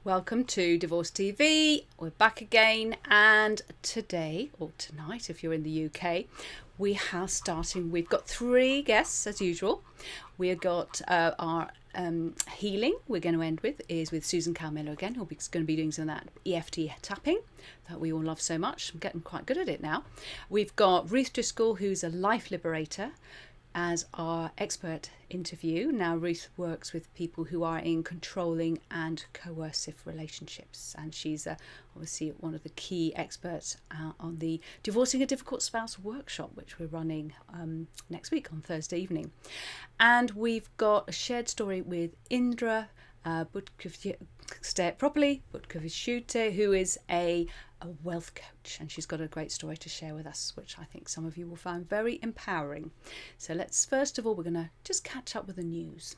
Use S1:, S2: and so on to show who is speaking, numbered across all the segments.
S1: Welcome to Divorce TV. We're back again, and today, or tonight if you're in the UK, we've got three guests as usual. We've got our healing we're going to end with is with Susan Cowe Miller again, who's going to be doing some of that EFT tapping that we all love so much. I'm getting quite good at it now. We've got Ruth Driscoll, who's a life liberator, as our expert interview. Now, Ruth works with people who are in controlling and coercive relationships, and she's obviously one of the key experts on the Divorcing a Difficult Spouse workshop, which we're running next week on Thursday evening. And we've got a shared story with Indre Butkeviciute, who is a wealth coach, and she's got a great story to share with us, which I think some of you will find very empowering. So let's first of all, we're going to just catch up with the news.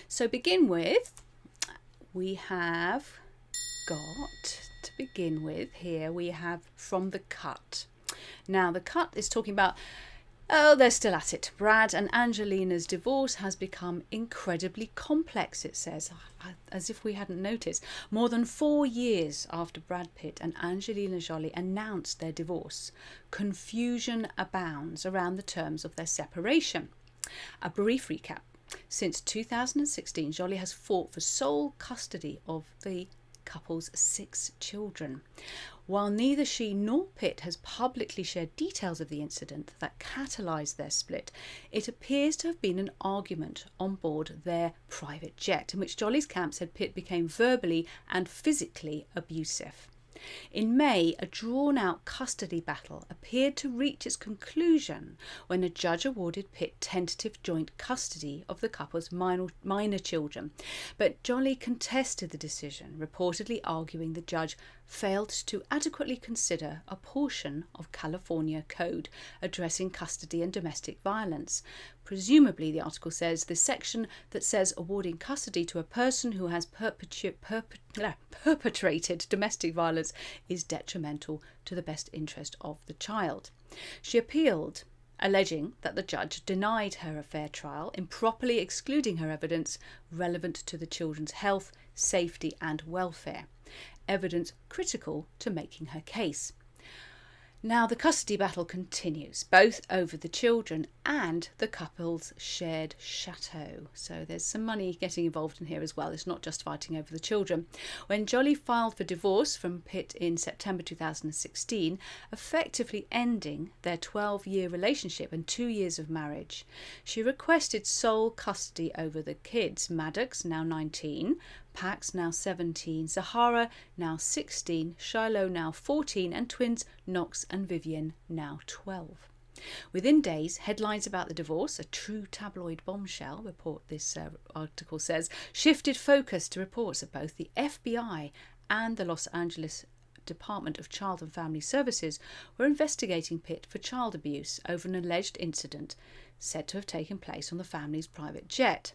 S1: So begin with, we have From the Cut. Now, The Cut is talking about, they're still at it. Brad and Angelina's divorce has become incredibly complex, it says, as if we hadn't noticed. More than 4 years after Brad Pitt and Angelina Jolie announced their divorce, confusion abounds around the terms of their separation. A brief recap. Since 2016, Jolie has fought for sole custody of the couple's 6 children. While neither she nor Pitt has publicly shared details of the incident that catalysed their split, it appears to have been an argument on board their private jet, in which Jolie's camp said Pitt became verbally and physically abusive. In May, a drawn-out custody battle appeared to reach its conclusion when a judge awarded Pitt tentative joint custody of the couple's minor children. But Jolie contested the decision, reportedly arguing the judge failed to adequately consider a portion of California code addressing custody and domestic violence. Presumably, the article says, the section that says awarding custody to a person who has perpetrated domestic violence is detrimental to the best interest of the child. She appealed, alleging that the judge denied her a fair trial, improperly excluding her evidence relevant to the children's health, safety and welfare, evidence critical to making her case. Now, the custody battle continues, both over the children and the couple's shared chateau. So there's some money getting involved in here as well. It's not just fighting over the children. When Jolie filed for divorce from Pitt in September 2016, effectively ending their 12-year relationship and 2 years of marriage, she requested sole custody over the kids, Maddox, now 19, Pax, now 17, Zahara, now 16, Shiloh, now 14, and twins Knox and Vivian, now 12. Within days, headlines about the divorce, a true tabloid bombshell, this article says, shifted focus to reports that both the FBI and the Los Angeles Department of Child and Family Services were investigating Pitt for child abuse over an alleged incident said to have taken place on the family's private jet.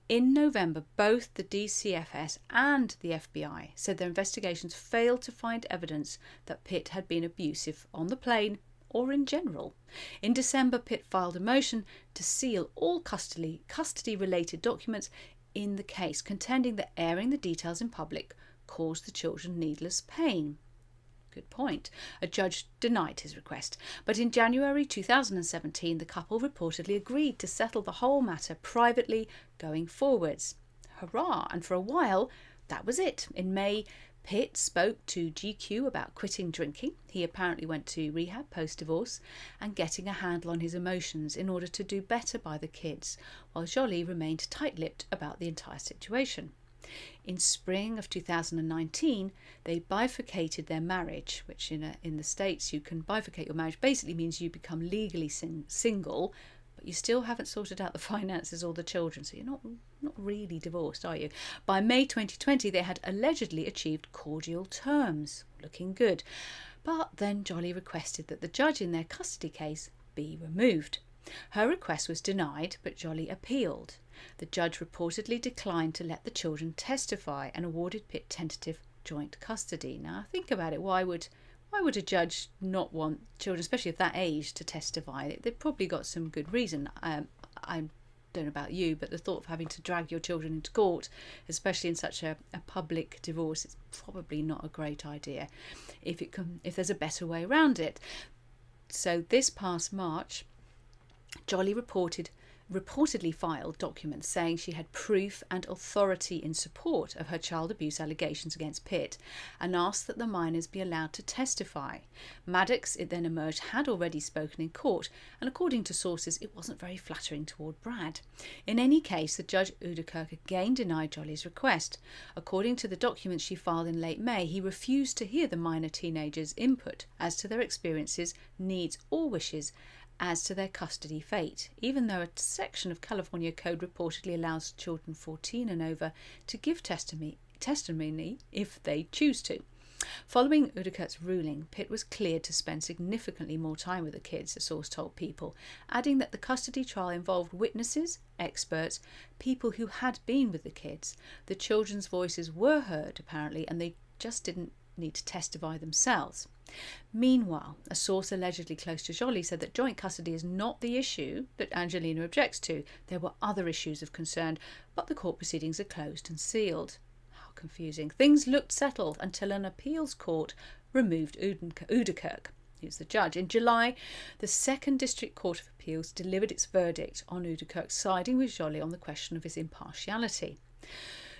S1: In November, both the DCFS and the FBI said their investigations failed to find evidence that Pitt had been abusive on the plane or in general. In December, Pitt filed a motion to seal all custody-related documents in the case, contending that airing the details in public caused the children needless pain. Good point. A judge denied his request, but in January 2017 the couple reportedly agreed to settle the whole matter privately going forwards. Hurrah! And for a while that was it. In May, Pitt spoke to GQ about quitting drinking. He apparently went to rehab post-divorce and getting a handle on his emotions in order to do better by the kids, while Jolie remained tight-lipped about the entire situation. In spring of 2019, they bifurcated their marriage, which in the States you can bifurcate your marriage. Basically means you become legally single, but you still haven't sorted out the finances or the children, so you're not really divorced, are you? By May 2020, they had allegedly achieved cordial terms, looking good. But then Jolie requested that the judge in their custody case be removed. Her request was denied, but Jolie appealed. The judge reportedly declined to let the children testify and awarded Pitt tentative joint custody. Now, think about it. Why would a judge not want children, especially of that age, to testify? They've probably got some good reason. I'm don't know about you, but the thought of having to drag your children into court, especially in such a public divorce, is probably not a great idea if there's a better way around it. So this past March, Jolly reportedly filed documents saying she had proof and authority in support of her child abuse allegations against Pitt, and asked that the minors be allowed to testify. Maddox, it then emerged, had already spoken in court, and according to sources, it wasn't very flattering toward Brad. In any case, the Judge Ouderkirk again denied Jolly's request. According to the documents she filed in late May, he refused to hear the minor teenagers' input as to their experiences, needs or wishes as to their custody fate, even though a section of California Code reportedly allows children 14 and over to give testimony if they choose to. Following Ouderkirk's ruling, Pitt was cleared to spend significantly more time with the kids, a source told People, adding that the custody trial involved witnesses, experts, people who had been with the kids. The children's voices were heard, apparently, and they just didn't need to testify themselves. Meanwhile, a source allegedly close to Jolly said that joint custody is not the issue that Angelina objects to. There were other issues of concern, but the court proceedings are closed and sealed. How confusing. Things looked settled until an appeals court removed Ouderkirk, who's the judge. In July, the Second District Court of Appeals delivered its verdict on Ouderkirk, siding with Jolly on the question of his impartiality.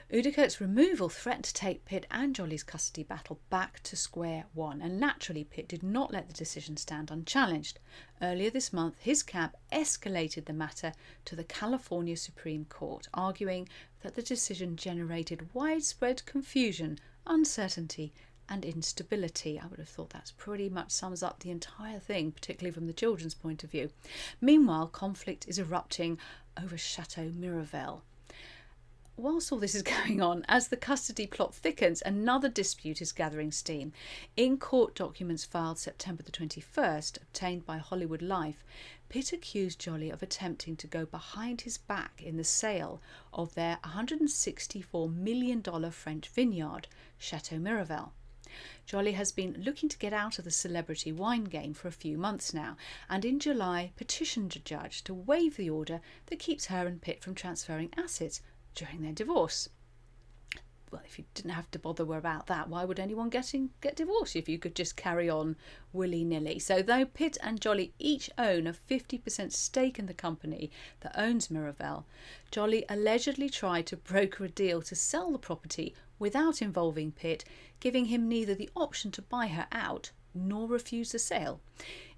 S1: Ouderkirk's removal threatened to take Pitt and Jolly's custody battle back to square one, and naturally Pitt did not let the decision stand unchallenged. Earlier this month, his camp escalated the matter to the California Supreme Court, arguing that the decision generated widespread confusion, uncertainty and instability. I would have thought that pretty much sums up the entire thing, particularly from the children's point of view. Meanwhile, conflict is erupting over Chateau Miraval. Whilst all this is going on, as the custody plot thickens, another dispute is gathering steam. In court documents filed September the 21st, obtained by Hollywood Life, Pitt accused Jolly of attempting to go behind his back in the sale of their $164 million French vineyard, Chateau Miraval. Jolly has been looking to get out of the celebrity wine game for a few months now, and in July petitioned a judge to waive the order that keeps her and Pitt from transferring assets during their divorce. Well, if you didn't have to bother about that, why would anyone get divorced if you could just carry on willy-nilly? So though Pitt and Jolly each own a 50% stake in the company that owns Miraval, Jolly allegedly tried to broker a deal to sell the property without involving Pitt, giving him neither the option to buy her out nor refuse the sale.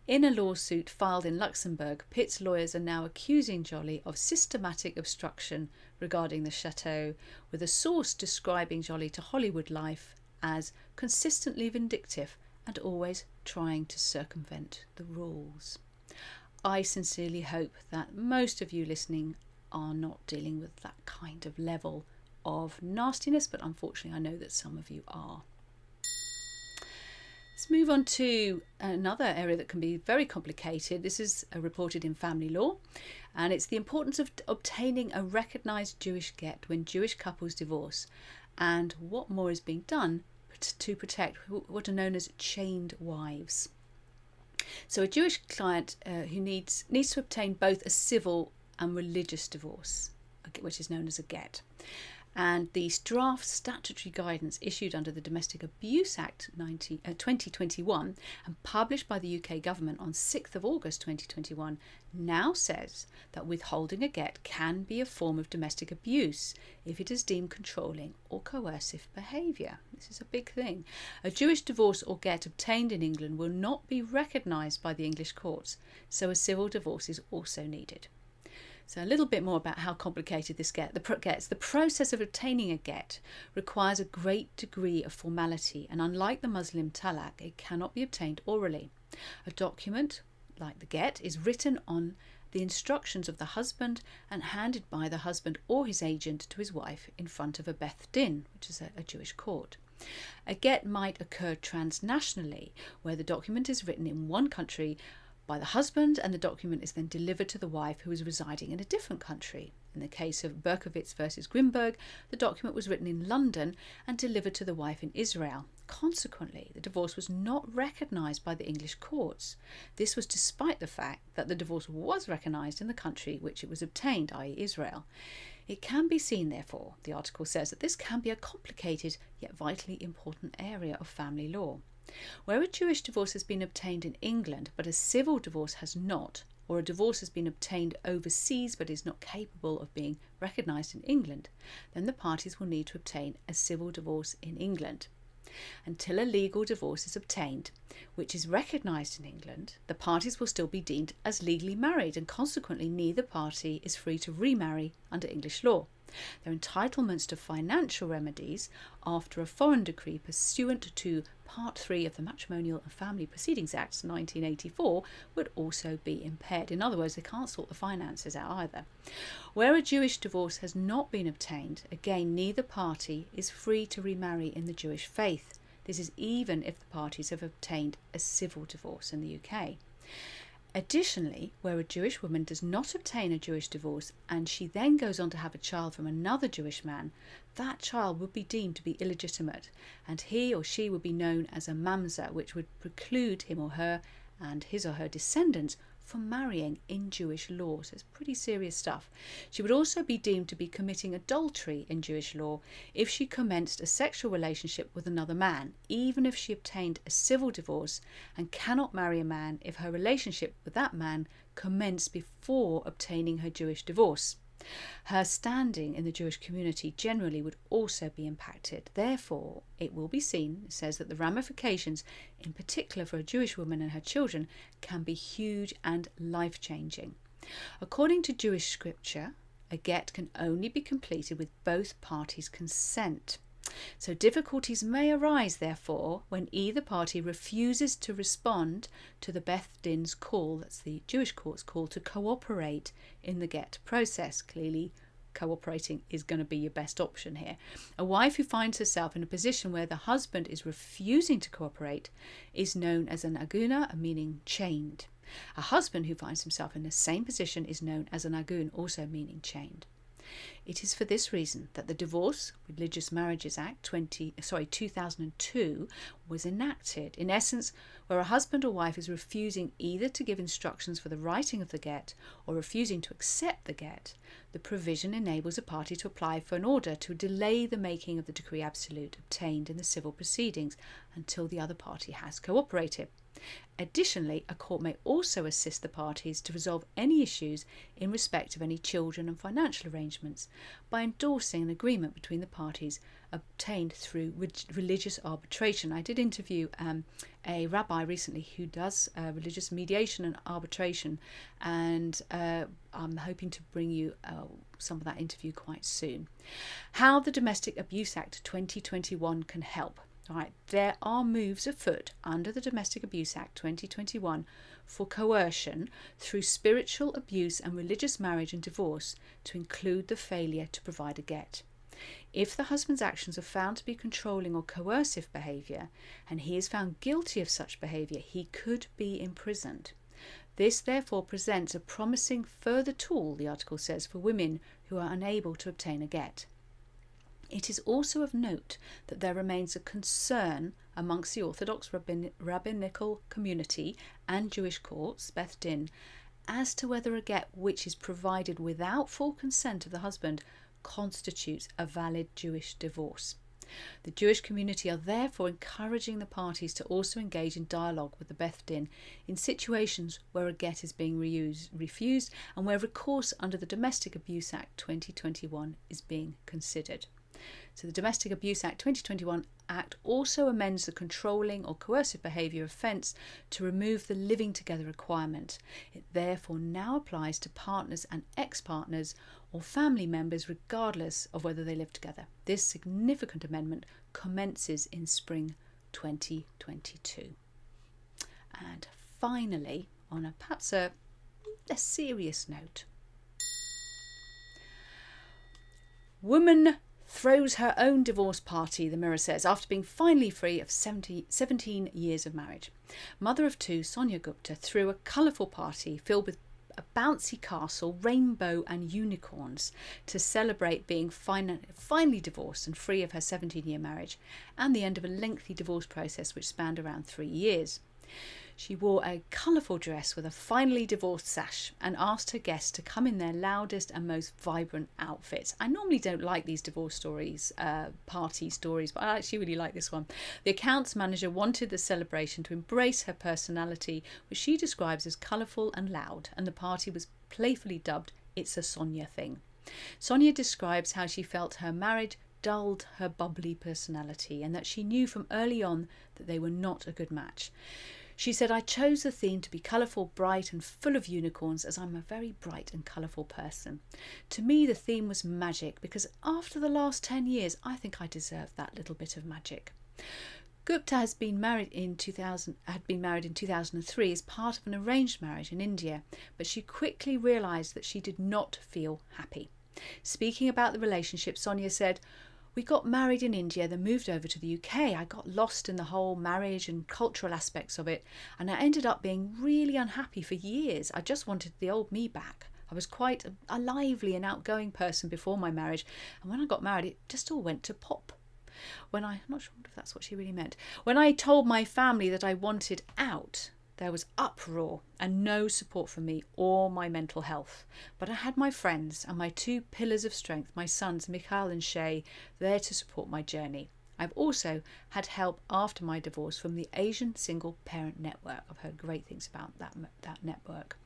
S1: In a lawsuit filed in Luxembourg, Pitt's lawyers are now accusing Jolly of systematic obstruction regarding the chateau, with a source describing Jolly to Hollywood Life as consistently vindictive and always trying to circumvent the rules. I sincerely hope that most of you listening are not dealing with that kind of level of nastiness, but unfortunately I know that some of you are. Let's move on to another area that can be very complicated. This is reported in family law, and it's the importance of obtaining a recognised Jewish get when Jewish couples divorce, and what more is being done to protect what are known as chained wives. So a Jewish client who needs to obtain both a civil and religious divorce, which is known as a get. And the draft statutory guidance issued under the Domestic Abuse Act 2021 and published by the UK government on 6th of August 2021 now says that withholding a get can be a form of domestic abuse if it is deemed controlling or coercive behaviour. This is a big thing. A Jewish divorce or get obtained in England will not be recognised by the English courts, so a civil divorce is also needed. So a little bit more about how complicated this gets. The process of obtaining a get requires a great degree of formality, and unlike the Muslim talaq, it cannot be obtained orally. A document, like the get, is written on the instructions of the husband and handed by the husband or his agent to his wife in front of a Beth Din, which is a Jewish court. A get might occur transnationally, where the document is written in one country by the husband, and the document is then delivered to the wife who is residing in a different country. In the case of Butkeviciute versus Grimberg, the document was written in London and delivered to the wife in Israel. Consequently, the divorce was not recognised by the English courts. This was despite the fact that the divorce was recognised in the country which it was obtained, i.e. Israel. It can be seen, therefore, the article says, that this can be a complicated yet vitally important area of family law. Where a Jewish divorce has been obtained in England but a civil divorce has not, or a divorce has been obtained overseas but is not capable of being recognised in England, then the parties will need to obtain a civil divorce in England. Until a legal divorce is obtained, which is recognised in England, the parties will still be deemed as legally married, and consequently neither party is free to remarry under English law. Their entitlements to financial remedies after a foreign decree pursuant to Part 3 of the Matrimonial and Family Proceedings Act 1984 would also be impaired. In other words, they can't sort the finances out either. Where a Jewish divorce has not been obtained, again, neither party is free to remarry in the Jewish faith. This is even if the parties have obtained a civil divorce in the UK. Additionally, where a Jewish woman does not obtain a Jewish divorce and she then goes on to have a child from another Jewish man, that child would be deemed to be illegitimate, and he or she would be known as a mamzer, which would preclude him or her and his or her descendants from marrying in Jewish law. So it's pretty serious stuff. She would also be deemed to be committing adultery in Jewish law if she commenced a sexual relationship with another man, even if she obtained a civil divorce, and cannot marry a man if her relationship with that man commenced before obtaining her Jewish divorce. Her standing in the Jewish community generally would also be impacted. Therefore, it will be seen, it says, that the ramifications, in particular for a Jewish woman and her children, can be huge and life-changing. According to Jewish scripture, a get can only be completed with both parties' consent. So difficulties may arise, therefore, when either party refuses to respond to the Beth Din's call, that's the Jewish court's call, to cooperate in the get process. Clearly, cooperating is going to be your best option here. A wife who finds herself in a position where the husband is refusing to cooperate is known as an aguna, meaning chained. A husband who finds himself in the same position is known as an agun, also meaning chained. It is for this reason that the Divorce Religious Marriages Act 2002 was enacted. In essence, where a husband or wife is refusing either to give instructions for the writing of the get or refusing to accept the get, the provision enables a party to apply for an order to delay the making of the decree absolute obtained in the civil proceedings until the other party has cooperated. Additionally, a court may also assist the parties to resolve any issues in respect of any children and financial arrangements by endorsing an agreement between the parties obtained through religious arbitration. I did interview a rabbi recently who does religious mediation and arbitration, and I'm hoping to bring you some of that interview quite soon. How the Domestic Abuse Act 2021 can help. Right, there are moves afoot under the Domestic Abuse Act 2021 for coercion through spiritual abuse and religious marriage and divorce to include the failure to provide a get. If the husband's actions are found to be controlling or coercive behaviour and he is found guilty of such behaviour, he could be imprisoned. This therefore presents a promising further tool, the article says, for women who are unable to obtain a get. It is also of note that there remains a concern amongst the Orthodox rabbinical community and Jewish courts, Beth Din, as to whether a get which is provided without full consent of the husband constitutes a valid Jewish divorce. The Jewish community are therefore encouraging the parties to also engage in dialogue with the Beth Din in situations where a get is being refused and where recourse under the Domestic Abuse Act 2021 is being considered. So the Domestic Abuse Act 2021 Act also amends the controlling or coercive behaviour offence to remove the living together requirement. It therefore now applies to partners and ex-partners or family members regardless of whether they live together. This significant amendment commences in spring 2022. And finally, on perhaps a serious note, woman throws her own divorce party, the Mirror says, after being finally free of 17 years of marriage. Mother of two, Sonia Gupta, threw a colourful party filled with a bouncy castle, rainbow and unicorns to celebrate being finally divorced and free of her 17-year marriage and the end of a lengthy divorce process which spanned around 3 years. She wore a colourful dress with a finally divorced sash and asked her guests to come in their loudest and most vibrant outfits. I normally don't like these divorce stories, party stories, but I actually really like this one. The accounts manager wanted the celebration to embrace her personality, which she describes as colourful and loud, and the party was playfully dubbed "It's a Sonia thing." Sonia describes how she felt her marriage dulled her bubbly personality and that she knew from early on that they were not a good match. She said, "I chose the theme to be colourful, bright and full of unicorns as I'm a very bright and colourful person. To me, the theme was magic because after the last 10 years, I think I deserved that little bit of magic." Gupta had been married in 2003 as part of an arranged marriage in India, but she quickly realised that she did not feel happy. Speaking about the relationship, Sonia said, "We got married in India, then moved over to the UK. I got lost in the whole marriage and cultural aspects of it, and I ended up being really unhappy for years. I just wanted the old me back. I was quite a lively and outgoing person before my marriage, and when I got married, it just all went to pop. I'm not sure if that's what she really meant. When I told my family that I wanted out, there was uproar and no support for me or my mental health. But I had my friends and my two pillars of strength, my sons Mikhail and Shay, there to support my journey. I've also had help after my divorce from the Asian Single Parent Network." I've heard great things about that network.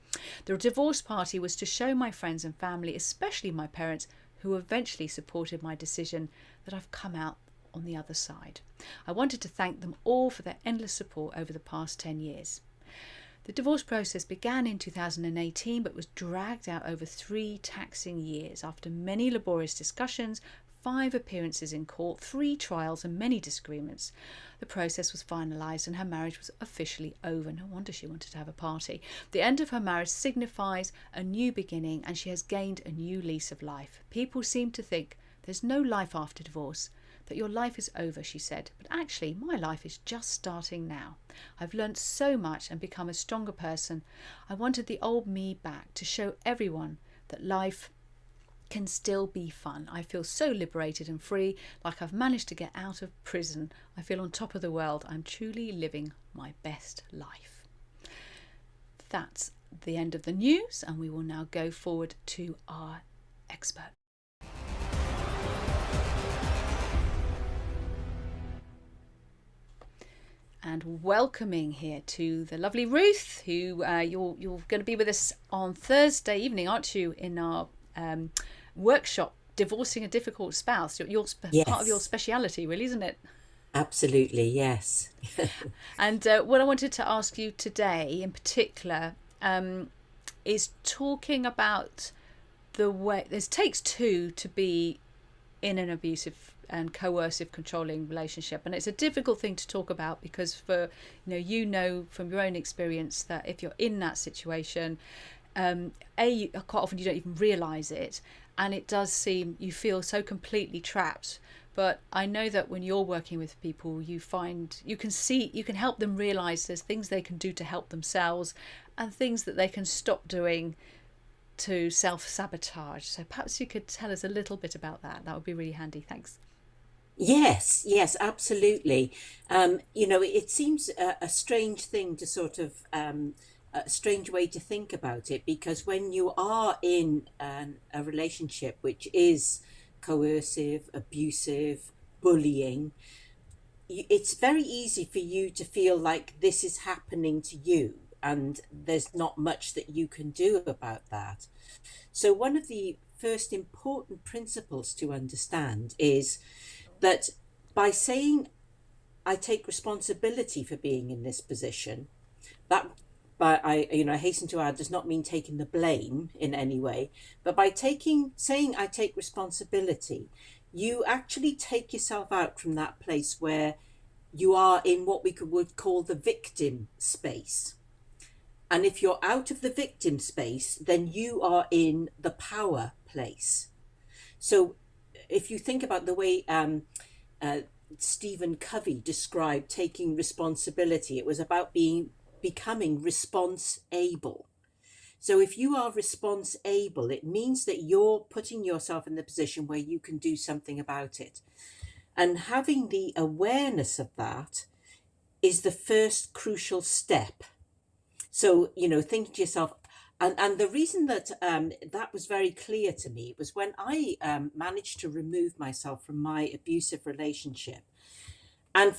S1: The divorce party was to show my friends and family, especially my parents, who eventually supported my decision, that I've come out on the other side. I wanted to thank them all for their endless support over the past 10 years. The divorce process began in 2018 but was dragged out over 3 taxing years. After many laborious discussions, 5 appearances in court, 3 trials and many disagreements, the process was finalised and her marriage was officially over. No wonder she wanted to have a party. The end of her marriage signifies a new beginning and she has gained a new lease of life. People seem to think there's no life after divorce, that your life is over, she said, but actually my life is just starting now. I've learned so much and become a stronger person. I wanted the old me back to show everyone that life can still be fun. I feel so liberated and free, like I've managed to get out of prison. I feel on top of the world. I'm truly living my best life." That's the end of the news, and we will now go forward to our expert. And welcoming here to the lovely Ruth, who you're going to be with us on Thursday evening, aren't you, in our workshop, Divorcing a Difficult Spouse. Yes. Part of your speciality, really, isn't it?
S2: Absolutely, yes.
S1: And what I wanted to ask you today in particular is talking about the way it takes 2 to be in an abusive and coercive controlling relationship, and it's a difficult thing to talk about because from your own experience that if you're in that situation, quite often you don't even realize it, and it does seem you feel so completely trapped. But I know that when you're working with people, you can help them realize there's things they can do to help themselves and things that they can stop doing to self-sabotage. So perhaps you could tell us a little bit about that. That would be really handy. Thanks.
S2: Yes, absolutely. It seems a strange thing to sort of, a strange way to think about it, because when you are in a relationship which is coercive, abusive, bullying, it's very easy for you to feel like this is happening to you and there's not much that you can do about that. So one of the first important principles to understand is that by saying I take responsibility for being in this position, that I hasten to add does not mean taking the blame in any way, but by saying I take responsibility, you actually take yourself out from that place where you are in what we would call the victim space. And if you're out of the victim space, then you are in the power place. So if you think about the way uh, Stephen Covey described taking responsibility, it was about becoming response able. So if you are response able, it means that you're putting yourself in the position where you can do something about it. And having the awareness of that is the first crucial step. So, think to yourself, and the reason that that was very clear to me was when I managed to remove myself from my abusive relationship. And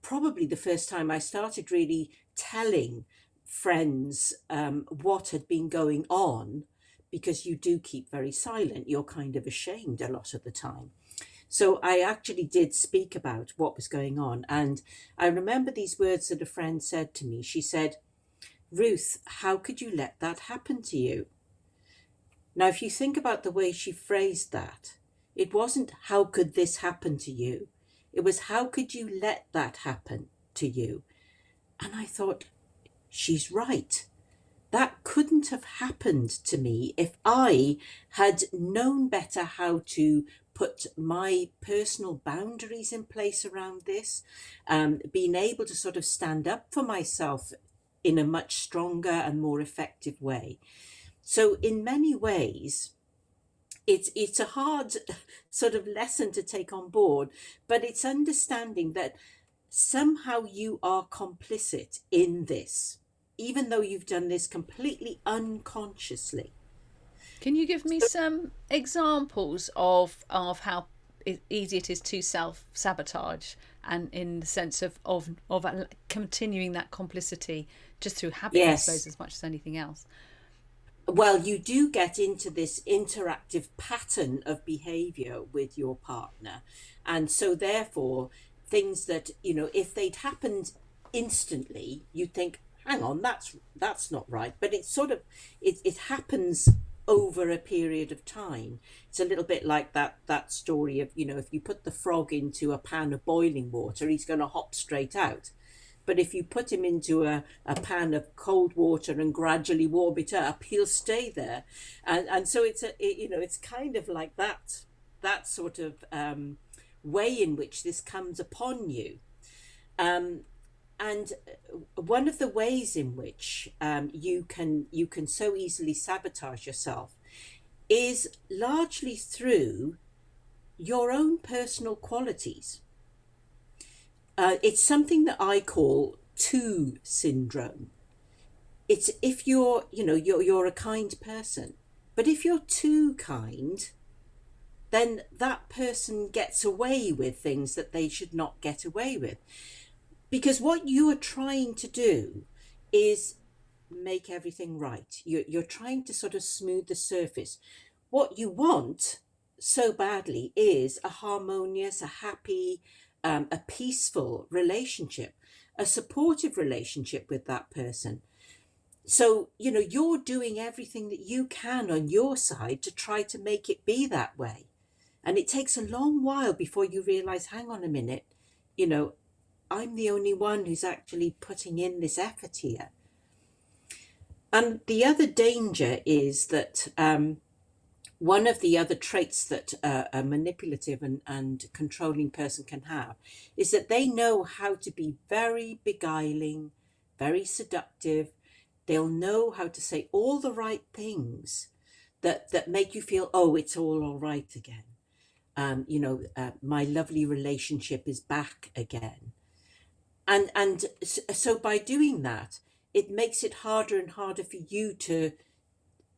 S2: probably the first time I started really telling friends what had been going on, because you do keep very silent. You're kind of ashamed a lot of the time. So I actually did speak about what was going on. And I remember these words that a friend said to me. She said, "Ruth, how could you let that happen to you?" Now, if you think about the way she phrased that, it wasn't, "How could this happen to you?" It was, "How could you let that happen to you?" And I thought, she's right. That couldn't have happened to me if I had known better how to put my personal boundaries in place around this, being able to sort of stand up for myself in a much stronger and more effective way. So in many ways, it's a hard sort of lesson to take on board, but it's understanding that somehow you are complicit in this, even though you've done this completely unconsciously.
S1: Can you give me some examples of how easy it is to self-sabotage, and in the sense of continuing that complicity just through habit, I suppose,
S2: Yes.
S1: as much as anything else?
S2: Well, you do get into this interactive pattern of behavior with your partner. And so, therefore, things that, if they'd happened instantly, you'd think, hang on, that's not right. But it's sort of, it happens over a period of time. It's a little bit like that story of, if you put the frog into a pan of boiling water, he's going to hop straight out. But if you put him into a pan of cold water and gradually warm it up, he'll stay there. And so it's kind of like that sort of way in which this comes upon you. Um, and one of the ways in which you can so easily sabotage yourself is largely through your own personal qualities. It's something that I call two syndrome. It's if you're a kind person, but if you're too kind, then that person gets away with things that they should not get away with. Because what you are trying to do is make everything right. You're trying to sort of smooth the surface. What you want so badly is a harmonious, a happy, a peaceful relationship, a supportive relationship with that person. So, you're doing everything that you can on your side to try to make it be that way. And it takes a long while before you realize, hang on a minute, you know, I'm the only one who's actually putting in this effort here. And the other danger is that one of the other traits that a manipulative and controlling person can have is that they know how to be very beguiling, very seductive. They'll know how to say all the right things that make you feel, oh, it's all right again. My lovely relationship is back again. And so by doing that, it makes it harder and harder for you to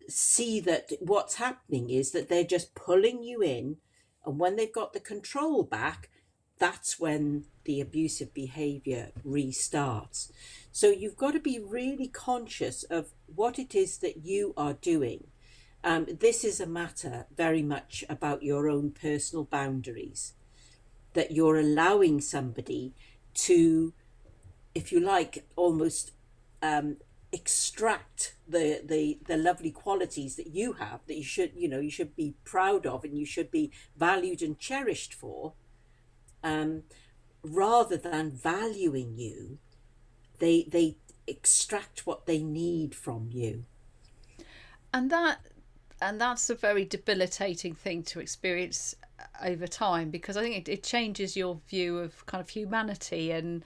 S2: see that what's happening is that they're just pulling you in, and when they've got the control back, that's when the abusive behavior restarts. So you've got to be really conscious of what it is that you are doing. This is a matter very much about your own personal boundaries, that you're allowing somebody to, if you like, almost extract the lovely qualities that you have, that you should be proud of and you should be valued and cherished for, rather than valuing you. They extract what they need from you.
S1: And that's a very debilitating thing to experience, over time, because I think it changes your view of kind of humanity, and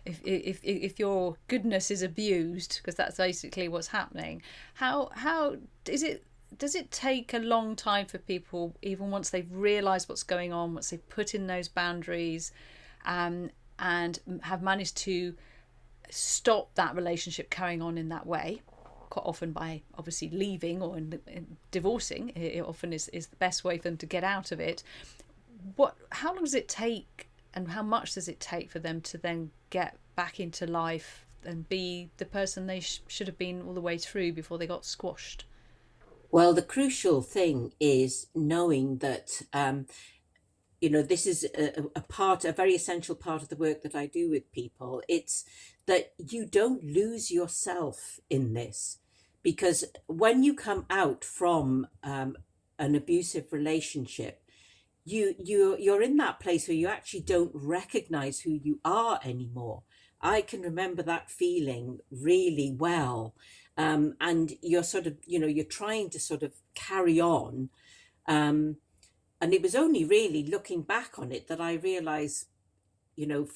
S1: if your goodness is abused, because that's basically what's happening. How is it? Does it take a long time for people, even once they've realised what's going on, once they've put in those boundaries, and have managed to stop that relationship carrying on in that way, quite often by obviously leaving or divorcing? It often is the best way for them to get out of it. How long does it take, and how much does it take for them to then get back into life and be the person they should have been all the way through before they got squashed?
S2: Well, the crucial thing is knowing that, this is a very essential part of the work that I do with people. It's that you don't lose yourself in this, because when you come out from an abusive relationship, you're in that place where you actually don't recognize who you are anymore. I can remember that feeling really well. And you're sort of, you're trying to sort of carry on. And it was only really looking back on it that I realized,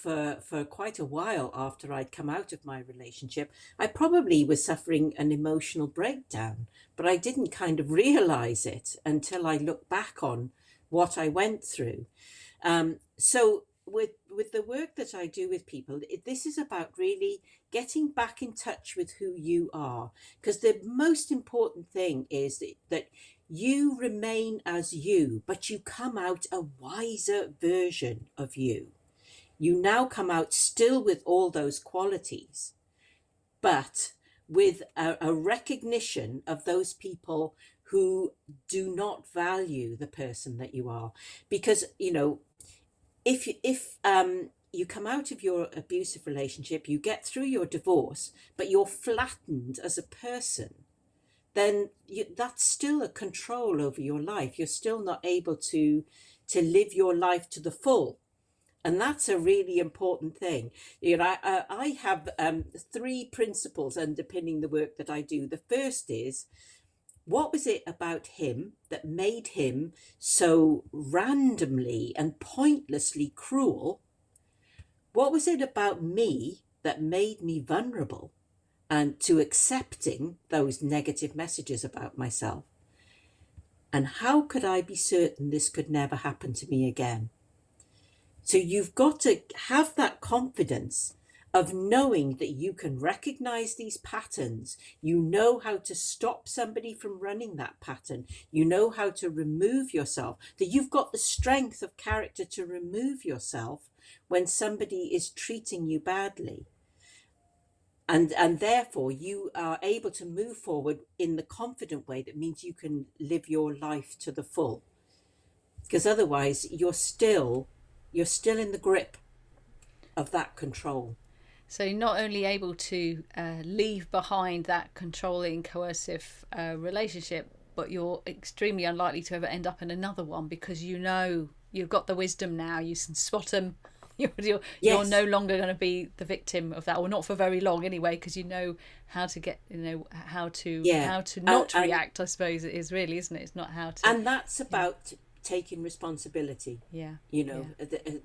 S2: for quite a while after I'd come out of my relationship, I probably was suffering an emotional breakdown, but I didn't kind of realize it until I looked back on what I went through. So with the work that I do with people, this is about really getting back in touch with who you are, because the most important thing is that you remain as you, but you come out a wiser version of you. You now come out still with all those qualities, but with a recognition of those people who do not value the person that you are. Because, if you come out of your abusive relationship, you get through your divorce, but you're flattened as a person, then that's still a control over your life. You're still not able to live your life to the full. And that's a really important thing. I have 3 principles underpinning the work that I do. The first is, what was it about him that made him so randomly and pointlessly cruel? What was it about me that made me vulnerable and to accepting those negative messages about myself? And how could I be certain this could never happen to me again? So you've got to have that confidence of knowing that you can recognize these patterns. You know how to stop somebody from running that pattern. You know how to remove yourself, that you've got the strength of character to remove yourself when somebody is treating you badly. And therefore you are able to move forward in the confident way that means you can live your life to the full. Because otherwise you're still in the grip of that control.
S1: So you're not only able to leave behind that controlling, coercive relationship, but you're extremely unlikely to ever end up in another one, because you've got the wisdom now. You can spot them. You're
S2: Yes.
S1: no longer going to be the victim of that, or not for very long anyway, because you know how to get, how to not react. I suppose it is really, isn't it? It's not how to.
S2: And that's about taking responsibility.
S1: Yeah.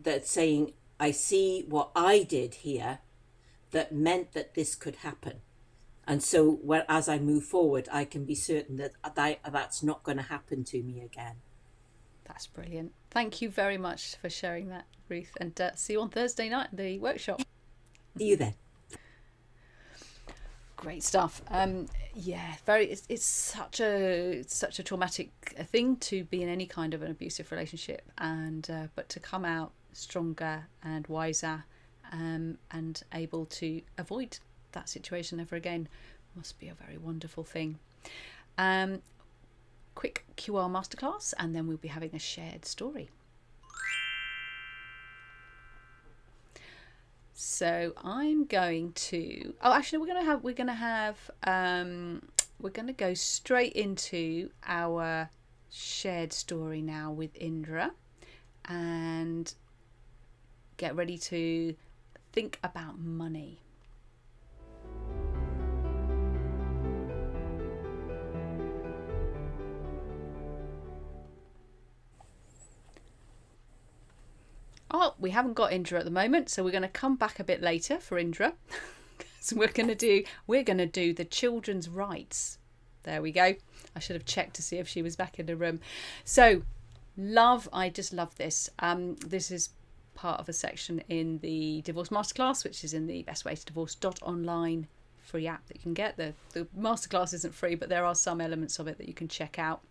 S2: That saying, I see what I did here that meant that this could happen. And so as I move forward, I can be certain that that's not going to happen to me again.
S1: That's brilliant. Thank you very much for sharing that, Ruth. And see you on Thursday night at the workshop.
S2: See you then.
S1: Great stuff. It's such a traumatic thing to be in any kind of an abusive relationship, and but to come out stronger and wiser, and able to avoid that situation ever again must be a very wonderful thing. Quick QR masterclass, and then we'll be having a shared story. So I'm going to. Oh, actually, we're gonna go straight into our shared story now with Indre, and get ready to think about money. Oh, we haven't got Indra at the moment, so we're going to come back a bit later for Indra. So we're going to do the children's rights. There we go. I should have checked to see if she was back in the room. So, I just love this. This is part of a section in the Divorce Masterclass, which is in the Best Way to Divorce.online free app that you can get. The Masterclass isn't free, but there are some elements of it that you can check out.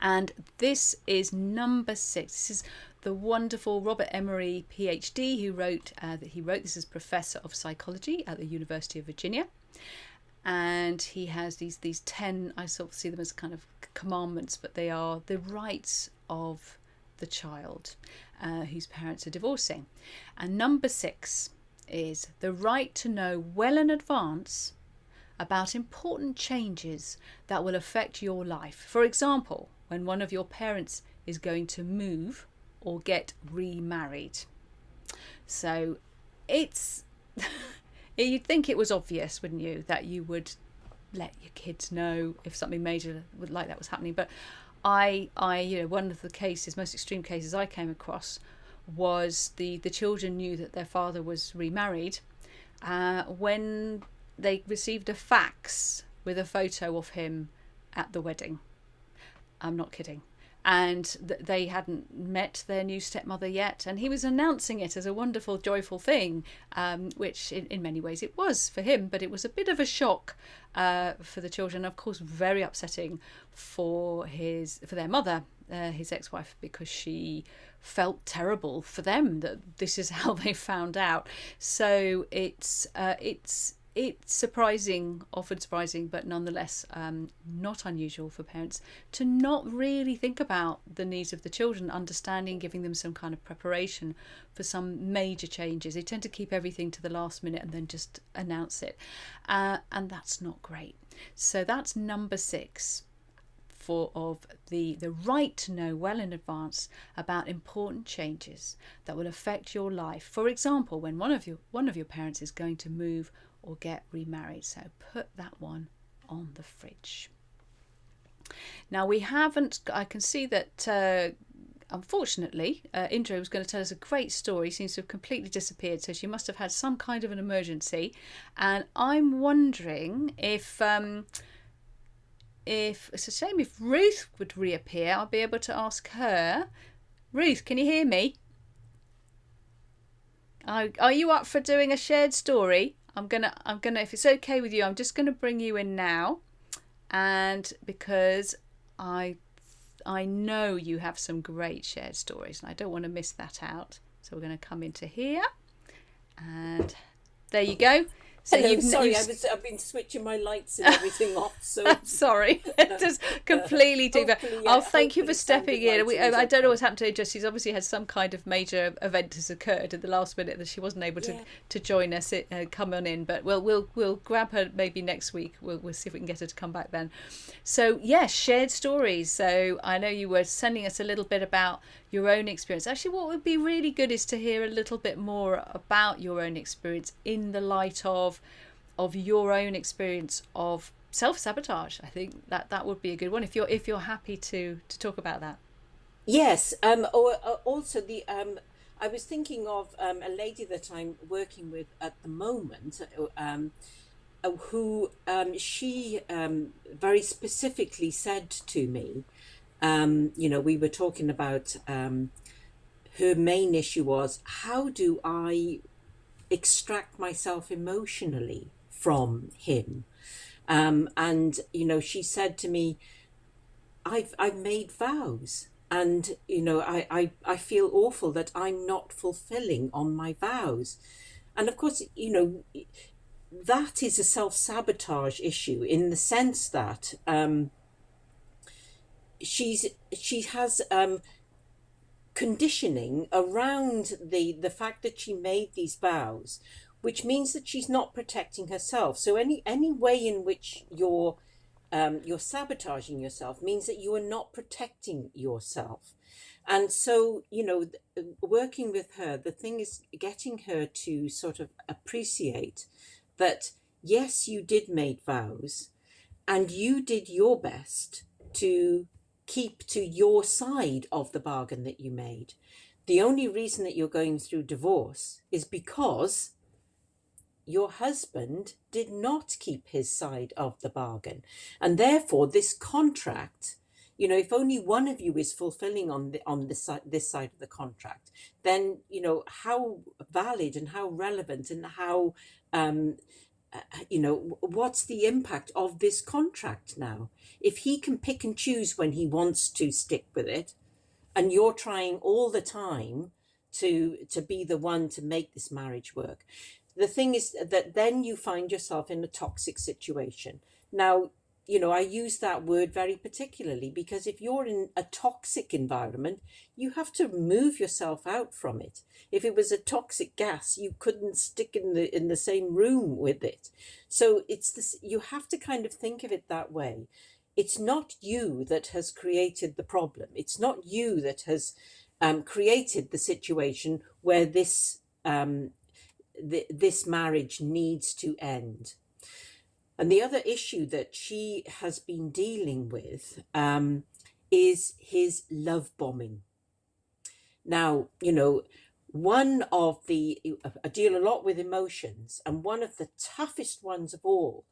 S1: And this is number 6. This is the wonderful Robert Emery, PhD, who wrote this is Professor of Psychology at the University of Virginia. And he has these 10, I sort of see them as kind of commandments, but they are the rights of the child whose parents are divorcing. And number 6 is the right to know well in advance about important changes that will affect your life. For example, when one of your parents is going to move or get remarried. So it's you'd think it was obvious, wouldn't you, that you would let your kids know if something major like that was happening. But I one of the cases, most extreme cases I came across was the children knew that their father was remarried when they received a fax with a photo of him at the wedding. I'm not kidding. And they hadn't met their new stepmother yet, and he was announcing it as a wonderful, joyful thing, which in many ways it was for him, but it was a bit of a shock for the children. Of course, very upsetting for their mother, his ex-wife, because she felt terrible for them that this is how they found out. So it's surprising, often surprising, but nonetheless not unusual for parents to not really think about the needs of the children, understanding, giving them some kind of preparation for some major changes. They tend to keep everything to the last minute and then just announce it. And that's not great. So that's number 6 of the right to know well in advance about important changes that will affect your life. For example, when one of your parents is going to move or get remarried. So put that one on the fridge. Now I can see that unfortunately Indre was going to tell us a great story, seems to have completely disappeared, so she must have had some kind of an emergency, and I'm wondering if it's a shame if Ruth would reappear. I'll be able to ask her. Ruth, can you hear me? Are you up for doing a shared story? I'm gonna, if it's okay with you, I'm just gonna bring you in now, and because I know you have some great shared stories, and I don't want to miss that out. So we're gonna come into here, and there you go. So
S2: Hello, sorry, I've been switching my lights and everything off. So
S1: sorry, just completely do that. Thank you for stepping in. I don't know what's happened to her. She's obviously had some kind of major event has occurred at the last minute that she wasn't able to join us. Come on in, but we'll grab her maybe next week. We'll see if we can get her to come back then. So yes, shared stories. So I know you were sending us a little bit about your own experience. Actually, what would be really good is to hear a little bit more about your own experience in the light of your own experience of self-sabotage. I think that would be a good one if you're happy to talk about that.
S2: Yes. Also, I was thinking of a lady that I'm working with at the moment, who she very specifically said to me. We were talking about her main issue was, how do I extract myself emotionally from him? And she said to me, I've made vows, and I feel awful that I'm not fulfilling on my vows. And of course, that is a self-sabotage issue, in the sense that she has conditioning around the fact that she made these vows, which means that she's not protecting herself. So any way in which you're sabotaging yourself means that you are not protecting yourself. And so, working with her, the thing is getting her to sort of appreciate that, yes, you did make vows and you did your best to keep to your side of the bargain that you made. The only reason that you're going through divorce is because your husband did not keep his side of the bargain. And therefore, this contract, you know, if only one of you is fulfilling on this side of the contract, then, you know, how valid and how relevant and how you know, what's the impact of this contract now? If he can pick and choose when he wants to stick with it, and you're trying all the time to be the one to make this marriage work, the thing is that then you find yourself in a toxic situation. Now, you know, I use that word very particularly because if you're in a toxic environment, you have to move yourself out from it. If it was a toxic gas, you couldn't stick in the same room with it. So it's this, you have to kind of think of it that way. It's not you that has created the problem. It's not you that has created the situation where this marriage needs to end. And the other issue that she has been dealing with is his love bombing. Now, you know, I deal a lot with emotions, and one of the toughest ones of all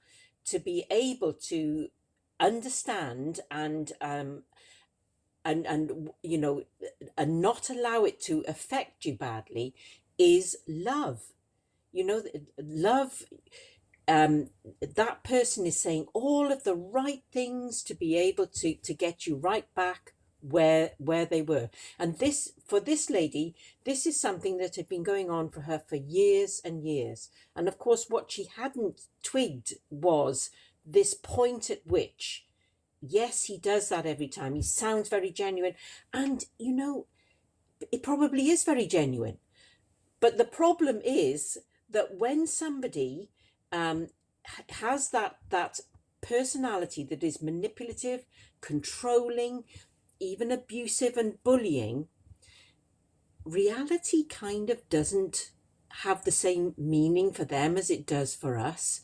S2: to be able to understand and you know, and not allow it to affect you badly is love. You know, love, that person is saying all of the right things to be able to get you right back where they were. And this, for this lady, this is something that had been going on for her for years and years. And of course, what she hadn't twigged was this point at which, yes, he does that every time. He sounds very genuine. And, you know, it probably is very genuine. But the problem is that when somebody has that personality that is manipulative, controlling, even abusive and bullying, reality kind of doesn't have the same meaning for them as it does for us.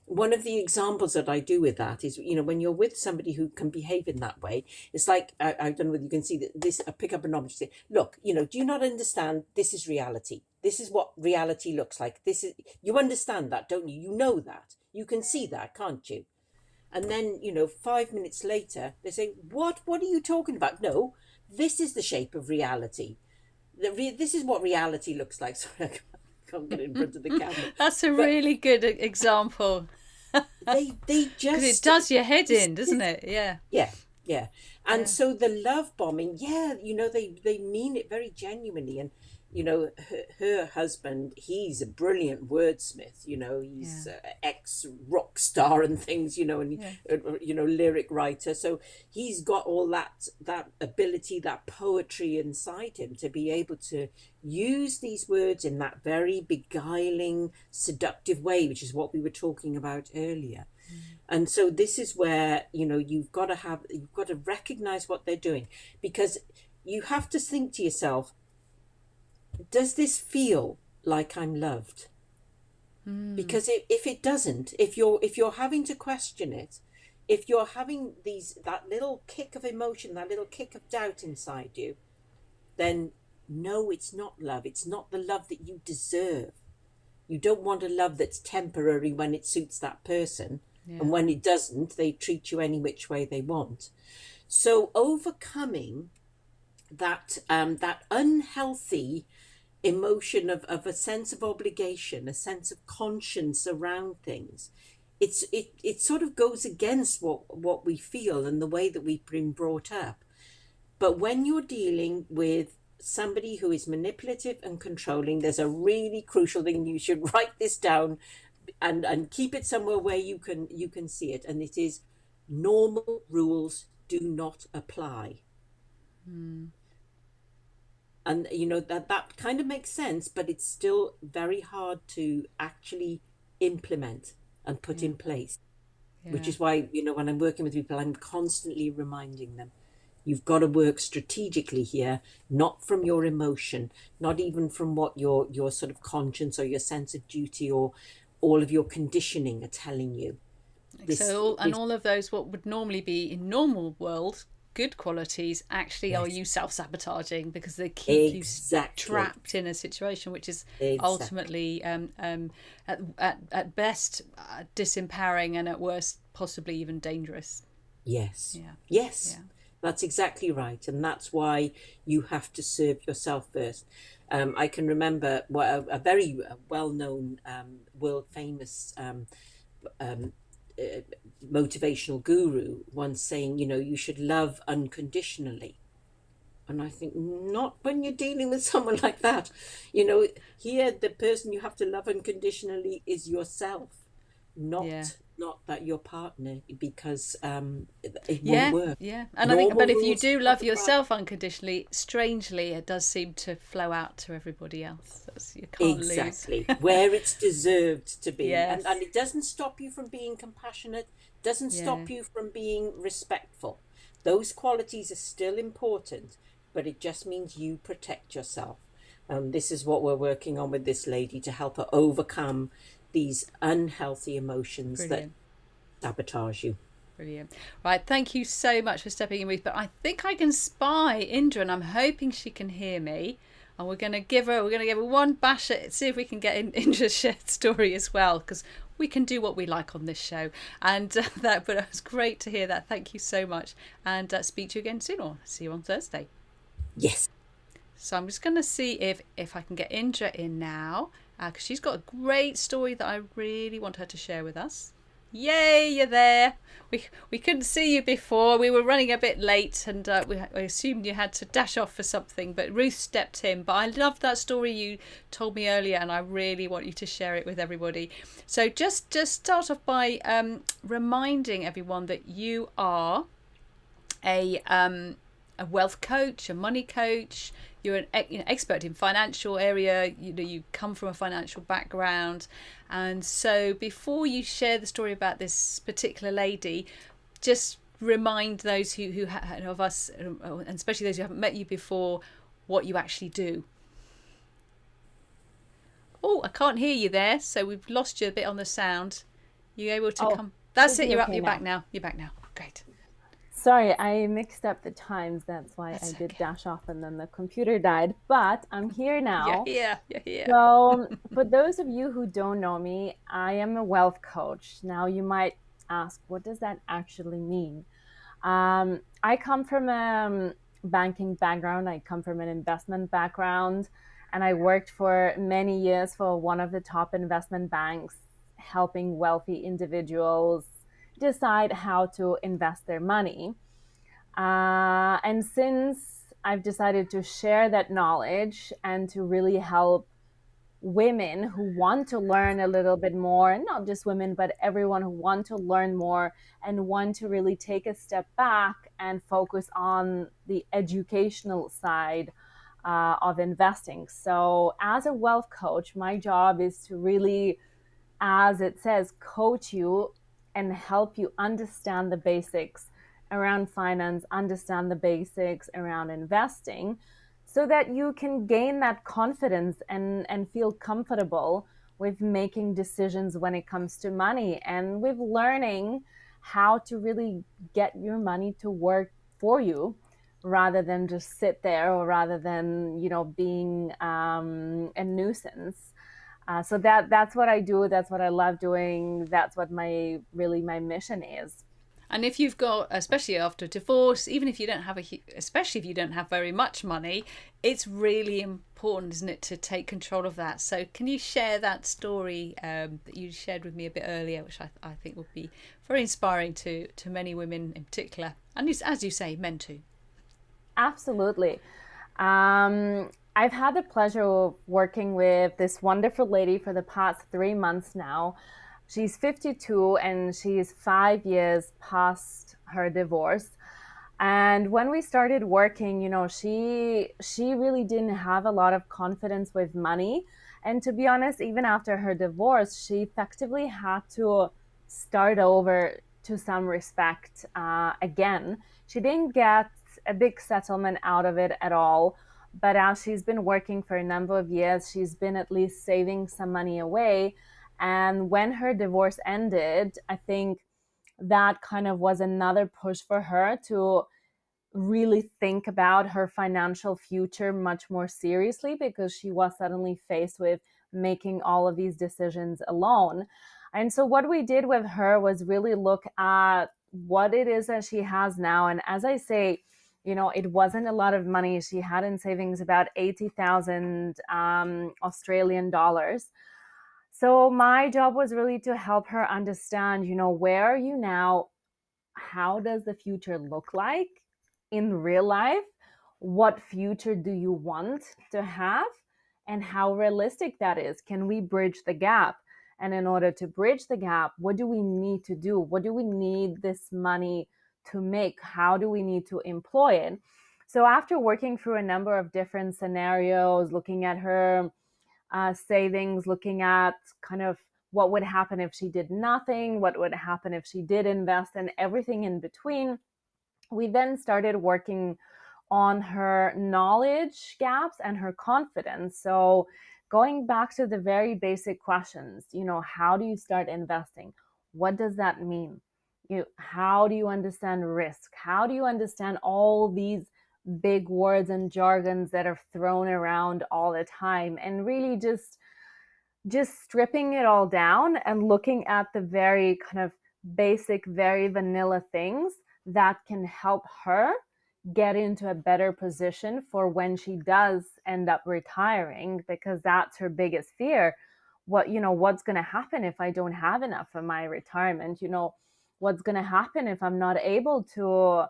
S2: One of the examples that I do with that is, you know, when you're with somebody who can behave in that way, it's like, I don't know whether you can see that this, I pick up an object and say, look, you know, do you not understand? This is reality. This is what reality looks like. This is, you understand that, don't you? You know that. You can see that, can't you? And then, you know, 5 minutes later, they say, what are you talking about? No, this is the shape of reality. This is what reality looks like. Sorry, I can't get in front of the camera.
S1: That's a really good example.
S2: They
S1: Because
S2: just,
S1: it does your head in, doesn't it? Yeah.
S2: Yeah. And so the love bombing, yeah, you know, they mean it very genuinely. And, you know, her husband, he's a brilliant wordsmith, you know, he's ex rock star and things, you know, and, you know, lyric writer. So he's got all that ability, that poetry inside him to be able to use these words in that very beguiling, seductive way, which is what we were talking about earlier. And so this is where, you know, you've got to recognize what they're doing, because you have to think to yourself, does this feel like I'm loved? Because if it doesn't, if you're having to question it, if you're having that little kick of emotion, that little kick of doubt inside you, then no, it's not love. It's not the love that you deserve. You don't want a love that's temporary when it suits that person. And when it doesn't, they treat you any which way they want. So overcoming that unhealthy emotion of a sense of obligation, a sense of conscience around things, it sort of goes against what we feel and the way that we've been brought up. But when you're dealing with somebody who is manipulative and controlling, there's a really crucial thing. You should write this down and keep it somewhere where you can see it. And it is, normal rules do not apply. And, you know, that kind of makes sense, but it's still very hard to actually implement and put in place, which is why, you know, when I'm working with people, I'm constantly reminding them, you've got to work strategically here, not from your emotion, not even from what your sort of conscience or your sense of duty or all of your conditioning are telling you.
S1: All of those, what would normally be in normal world, good qualities actually are
S2: Yes,
S1: you self-sabotaging, because they keep you
S2: exactly.
S1: trapped in a situation which is
S2: Exactly.
S1: ultimately at best disempowering, and at worst possibly even dangerous.
S2: Yes.
S1: Yeah,
S2: Yes.
S1: yeah,
S2: That's exactly right. And that's why you have to serve yourself first. I can remember a very well-known, world famous um, uh, motivational guru once saying, you should love unconditionally. And I think, not when you're dealing with someone like that. Here the person you have to love unconditionally is yourself,
S1: yeah.
S2: not that your partner, because it won't
S1: Yeah,
S2: work.
S1: yeah. And I think,
S2: Normal
S1: but if you
S2: rules
S1: do
S2: don't
S1: love
S2: apply.
S1: yourself unconditionally, strangely, it does seem to flow out to everybody else. You can't lose.
S2: Exactly, where it's deserved to be. And
S1: Yes.
S2: it doesn't stop you from being compassionate, doesn't
S1: Yeah.
S2: stop you from being respectful. Those qualities are still important, but it just means you protect yourself. This is what we're working on with this lady, to help her overcome these unhealthy emotions that
S1: Brilliant.
S2: sabotage you.
S1: Brilliant. Right. Thank you so much for stepping in, Ruth. But I think I can spy Indra, and I'm hoping she can hear me. And we're going to give her one bash at it, see if we can get Indra's shared story as well, because we can do what we like on this show. And but it was great to hear that. Thank you so much. And speak to you again soon, or see you on Thursday.
S2: Yes.
S1: So I'm just going to see if I can get Indra in now, because she's got a great story that I really want her to share with us. Yay, you're there. We couldn't see you before. We were running a bit late, and we assumed you had to dash off for something, but Ruth stepped in. But I loved that story you told me earlier, and I really want you to share it with everybody. So just start off by reminding everyone that you are a wealth coach, a money coach. You're an expert in financial area. You come from a financial background, and so before you share the story about this particular lady, just remind those who of us, and especially those who haven't met you before, what you actually do. Oh, I can't hear you there, so we've lost you a bit on the sound. You able to
S3: Oh,
S1: come? That's
S3: should
S1: it.
S3: be
S1: You're up.
S3: okay
S1: You're back
S3: now.
S1: now. You're back now. Great.
S3: Sorry, I mixed up the times. That's why I
S1: That's
S3: did
S1: okay.
S3: dash off and then the computer died. But I'm here
S1: You're
S3: now.
S1: here. You're here.
S3: So, for those of you who don't know me, I am a wealth coach. Now, you might ask, what does that actually mean? I come from a banking background, I come from an investment background, and I worked for many years for one of the top investment banks, helping wealthy individuals decide how to invest their money. And since I've decided to share that knowledge and to really help women who want to learn a little bit more, and not just women, but everyone who want to learn more and want to really take a step back and focus on the educational side of investing. So, as a wealth coach, my job is to really, as it says, coach you and help you understand the basics around finance, understand the basics around investing, so that you can gain that confidence and feel comfortable with making decisions when it comes to money and with learning how to really get your money to work for you rather than just sit there, or rather than being a nuisance. So that's what I do. That's what I love doing. That's what my mission is.
S1: And if you've got, especially after divorce, even if you don't have especially if you don't have very much money, it's really important, isn't it, to take control of that. So can you share that story that you shared with me a bit earlier, which I think would be very inspiring to many women in particular, and as you say, men too.
S3: Absolutely. I've had the pleasure of working with this wonderful lady for the past 3 months now. She's 52 and she's 5 years past her divorce. And when we started working, she really didn't have a lot of confidence with money. And to be honest, even after her divorce, she effectively had to start over to some respect again. She didn't get a big settlement out of it at all. But as she's been working for a number of years, she's been at least saving some money away. And when her divorce ended, I think that kind of was another push for her to really think about her financial future much more seriously, because she was suddenly faced with making all of these decisions alone. And so what we did with her was really look at what it is that she has now. And as I say, it wasn't a lot of money. She had in savings about 80,000 Australian dollars. So my job was really to help her understand, where are you now? How does the future look like in real life? What future do you want to have? And how realistic that is? Can we bridge the gap? And in order to bridge the gap, what do we need to do? What do we need this money to make? How do we need to employ it? So after working through a number of different scenarios, looking at her savings, looking at kind of what would happen if she did nothing, what would happen if she did invest, and everything in between, we then started working on her knowledge gaps and her confidence. So going back to the very basic questions, how do you start investing? What does that mean? How do you understand risk? How do you understand all these big words and jargons that are thrown around all the time? And really just stripping it all down and looking at the very kind of basic, very vanilla things that can help her get into a better position for when she does end up retiring, because that's her biggest fear. What's going to happen if I don't have enough for my retirement? What's going to happen if I'm not able to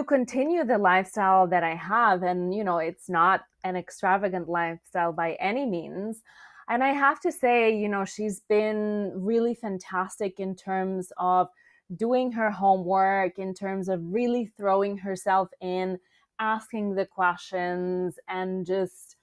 S3: continue the lifestyle that I have? And it's not an extravagant lifestyle by any means. And I have to say, she's been really fantastic in terms of doing her homework, in terms of really throwing herself in, asking the questions, and just,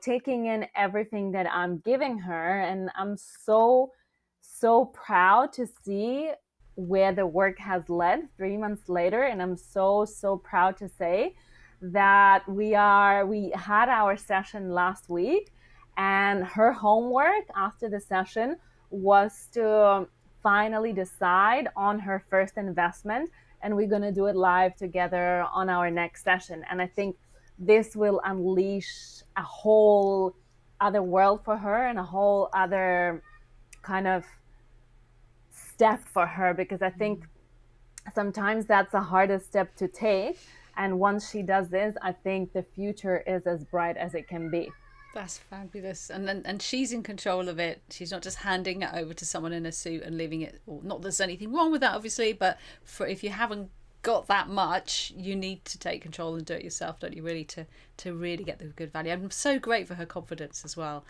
S3: taking in everything that I'm giving her. And I'm so, so proud to see where the work has led 3 months later. And I'm so, so proud to say that we had our session last week, and her homework after the session was to finally decide on her first investment, and we're going to do it live together on our next session. And I think this will unleash a whole other world for her, and a whole other kind of step for her, because I think sometimes that's the hardest step to take. And once she does this, I think the future is as bright as it can be.
S1: That's fabulous. And she's in control of it. She's not just handing it over to someone in a suit and leaving it. Well, not that there's anything wrong with that, obviously, but if you haven't got that much, you need to take control and do it yourself, don't you, really, to really get the good value. I'm so great for her confidence as well.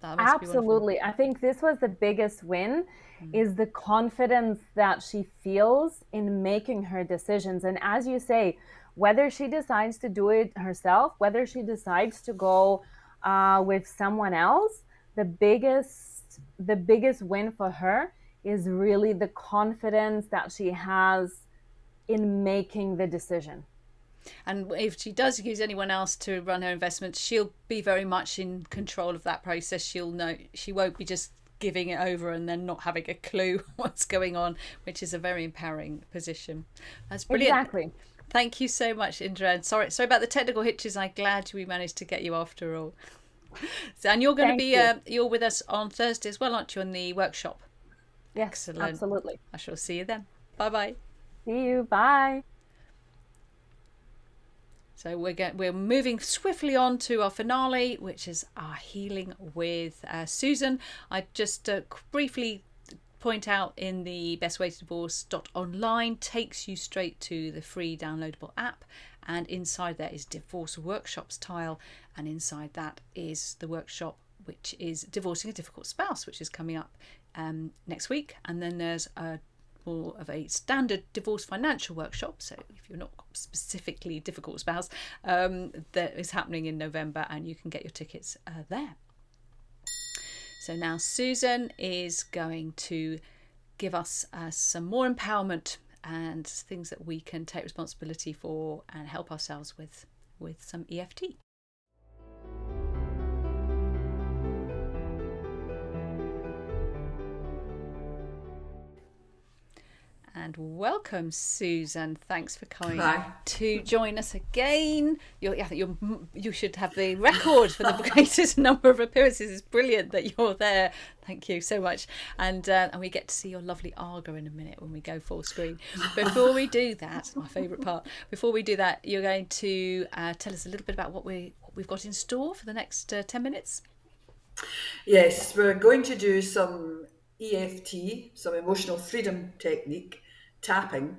S3: Absolutely. I think this was the biggest win, is the confidence that she feels in making her decisions. And as you say, whether she decides to do it herself, whether she decides to go with someone else, the biggest win for her is really the confidence that she has in making the decision.
S1: And if she does use anyone else to run her investments, she'll be very much in control of that process. She'll know, she won't be just giving it over and then not having a clue what's going on, which is a very empowering position. That's brilliant.
S3: Exactly.
S1: Thank you so much, Indre. And sorry about the technical hitches. I'm glad we managed to get you after all. So, and you're going to be you're with us on Thursday as well, aren't you, in the workshop?
S3: Yes,
S1: excellent.
S3: Absolutely.
S1: I shall see you then. Bye.
S3: See you. Bye.
S1: So we're moving swiftly on to our finale, which is our healing with Susan. I just briefly point out, in the bestwaytodivorce.online takes you straight to the free downloadable app, and inside there is divorce workshops tile, and inside that is the workshop which is divorcing a difficult spouse, which is coming up next week. And then there's more of a standard divorce financial workshop, so if you're not specifically difficult spouse, that is happening in November, and you can get your tickets there. So now Susan is going to give us some more empowerment and things that we can take responsibility for and help ourselves with some EFT. and welcome, Susan. Thanks for coming
S4: Hi.
S1: to join us again. I think you should have the record for the greatest number of appearances. It's brilliant that you're there. Thank you so much. And we get to see your lovely Arga in a minute when we go full screen. Before we do that, my favourite part, before we do that, you're going to tell us a little bit about what we've got in store for the next 10 minutes.
S4: Yes, we're going to do some EFT, some emotional freedom technique, tapping,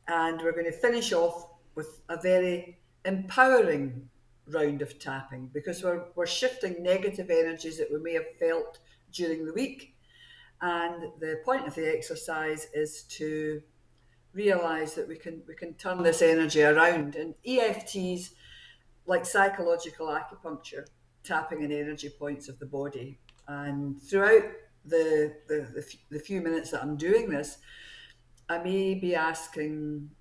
S4: and we're going to finish off with a very empowering round of tapping, because we're shifting negative energies that we may have felt during the week. And the point of the exercise is to realize that we can turn this energy around. And EFTs, like psychological acupuncture, tapping in energy points of the body. And throughout the few minutes that I'm doing this, I may be asking,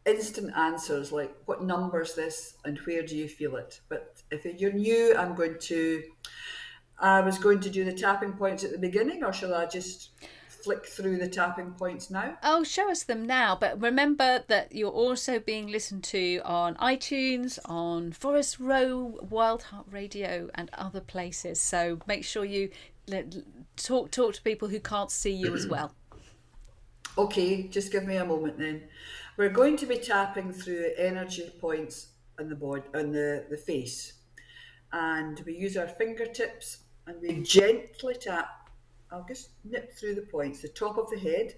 S4: instant answers like, what number is this and where do you feel it? But if you're new, I was going to do the tapping points at the beginning, or shall I just flick through the tapping points now?
S1: Oh, show us them now. But remember that you're also being listened to on iTunes, on Forest Row, Wild Heart Radio and other places. So make sure you talk to people who can't see you as well.
S4: Okay, just give me a moment then. We're going to be tapping through energy points on the body, on the face. And we use our fingertips and we gently tap. I'll just nip through the points, the top of the head,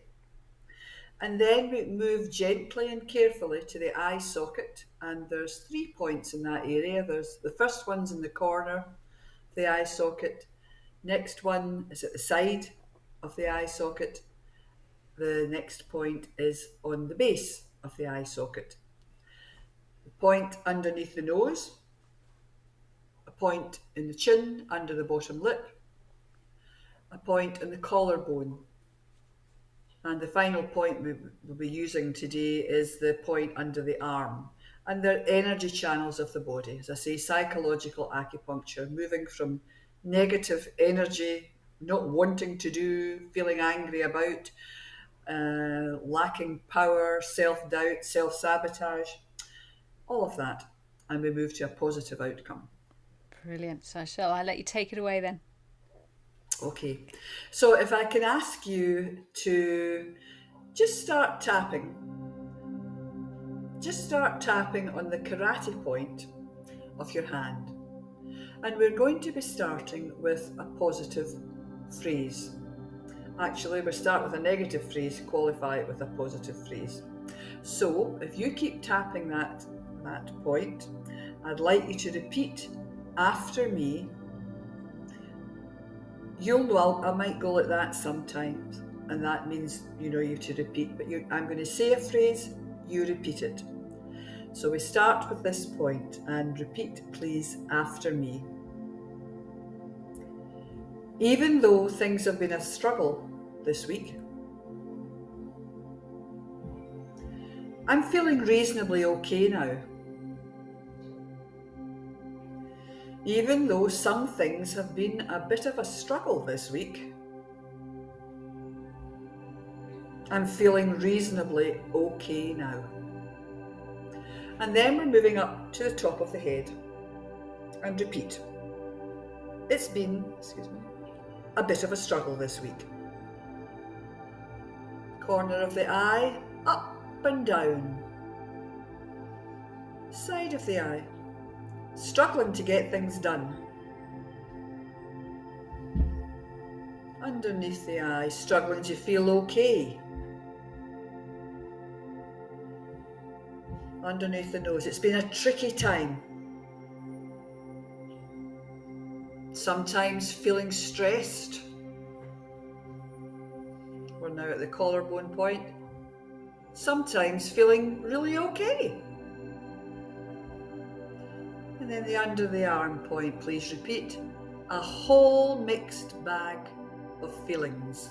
S4: and then we move gently and carefully to the eye socket, and there's 3 points in that area. There's the first one's in the corner of the eye socket, next one is at the side of the eye socket, the next point is on the base of the eye socket. The point underneath the nose, a point in the chin under the bottom lip, a point in the collarbone, and the final point we'll be using today is the point under the arm. And they're energy channels of the body. As I say, psychological acupuncture, moving from negative energy, not wanting to do, feeling angry about, lacking power, self-doubt, self-sabotage, all of that, and we move to a positive outcome.
S1: Brilliant. So shall I let you take it away then?
S4: Okay, so if I can ask you to just start tapping on the karate point of your hand. And we're going to be starting with a positive phrase. Actually, we'll start with a negative phrase, qualify it with a positive phrase. So if you keep tapping that point, I'd like you to repeat after me. You'll know I might go like that sometimes, and that means you have to repeat, but I'm going to say a phrase, you repeat it. So we start with this point, and repeat please after me. Even though things have been a struggle this week, I'm feeling reasonably okay now. Even though some things have been a bit of a struggle this week, I'm feeling reasonably okay now. And then we're moving up to the top of the head and repeat. It's been, a bit of a struggle this week. Corner of the eye, up and down. Side of the eye, struggling to get things done. Underneath the eye, struggling to feel okay. Underneath the nose, it's been a tricky time. Sometimes feeling stressed. We're now at the collarbone point. Sometimes feeling really okay. And then the under the arm point, please repeat. A whole mixed bag of feelings.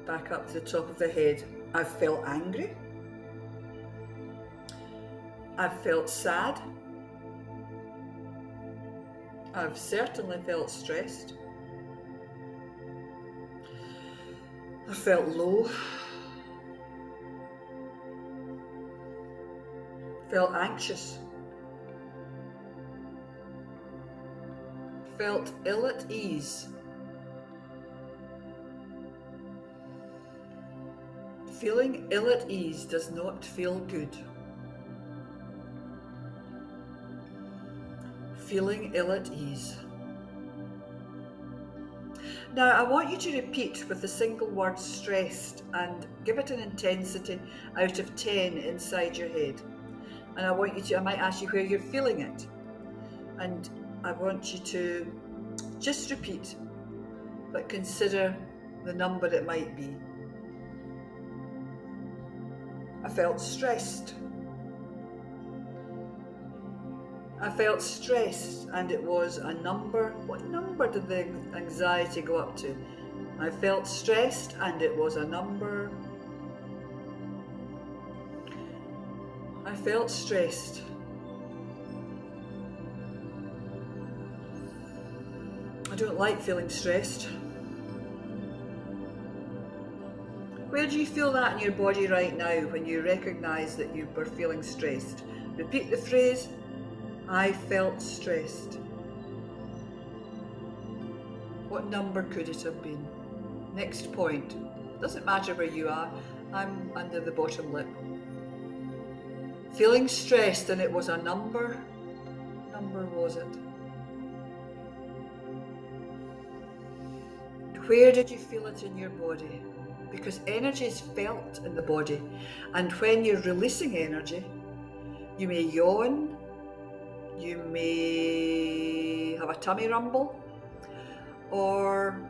S4: Back up to the top of the head. I've felt angry. I've felt sad. I've certainly felt stressed. I felt low, felt anxious, felt ill at ease. Feeling ill at ease does not feel good. Feeling ill at ease. Now I want you to repeat with the single word stressed and give it an intensity out of 10 inside your head. And I might ask you where you're feeling it. And I want you to just repeat, but consider the number it might be. I felt stressed. I felt stressed and it was a number. What number did the anxiety go up to? I felt stressed and it was a number. I felt stressed. I don't like feeling stressed. Where do you feel that in your body right now when you recognise that you were feeling stressed? Repeat the phrase, I felt stressed. What number could it have been? Next point. Doesn't matter where you are. I'm under the bottom lip. Feeling stressed and it was a number. Number was it? Where did you feel it in your body? Because energy is felt in the body. And when you're releasing energy, you may yawn, you may have a tummy rumble, or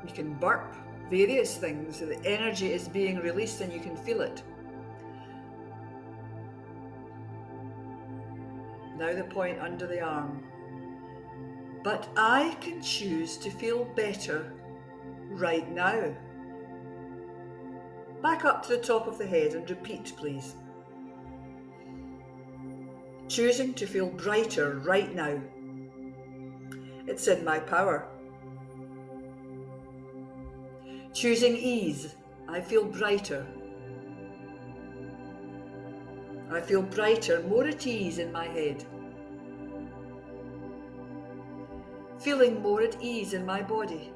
S4: you can burp, various things. The energy is being released and you can feel it. Now the point under the arm. But I can choose to feel better right now. Back up to the top of the head and repeat, please. Choosing to feel brighter right now. It's in my power. Choosing ease. I feel brighter. I feel brighter, more at ease in my head. Feeling more at ease in my body.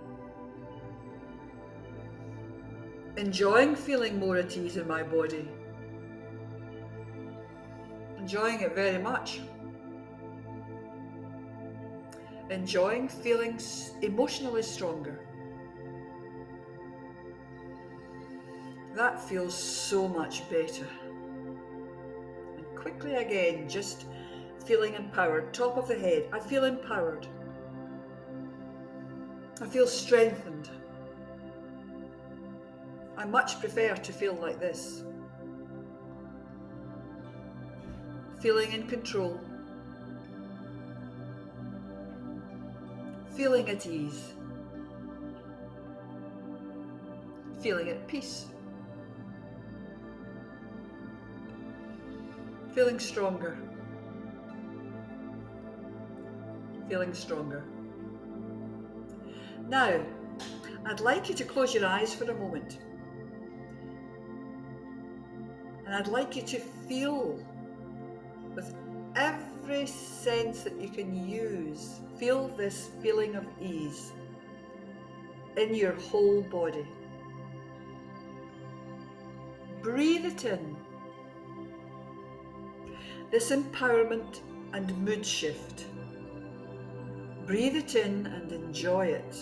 S4: Enjoying feeling more at ease in my body. Enjoying it very much. Enjoying feeling emotionally stronger. That feels so much better. And quickly again, just feeling empowered. Top of the head, I feel empowered. I feel strengthened. I much prefer to feel like this. Feeling in control. Feeling at ease. Feeling at peace. Feeling stronger. Feeling stronger. Now, I'd like you to close your eyes for a moment. And I'd like you to feel with every sense that you can use, feel this feeling of ease in your whole body. Breathe it in. This empowerment and mood shift. Breathe it in and enjoy it.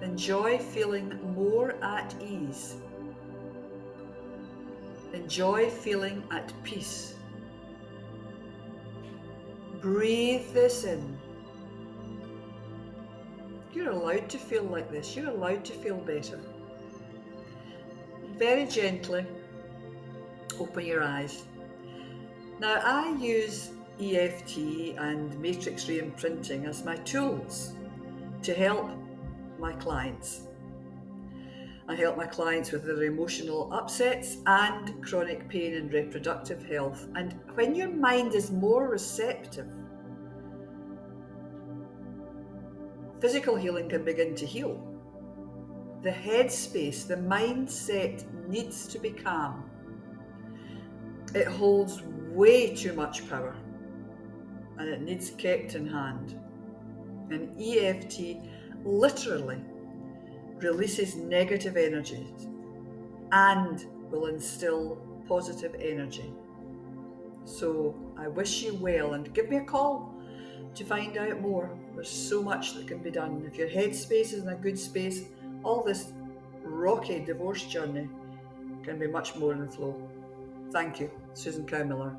S4: Enjoy feeling more at ease. Enjoy feeling at peace. Breathe this in. You're allowed to feel like this. You're allowed to feel better. Very gently, open your eyes. Now, I use EFT and matrix re-imprinting as my tools to help my clients. I help my clients with their emotional upsets and chronic pain and reproductive health. And when your mind is more receptive, physical healing can begin to heal. The headspace, the mindset needs to be calm. It holds way too much power and it needs kept in hand. And EFT literally releases negative energies and will instill positive energy. So I wish you well, and give me a call to find out more. There's so much that can be done. If your headspace is in a good space, all this rocky divorce journey can be much more in flow. Thank you, Susan Cowe Miller.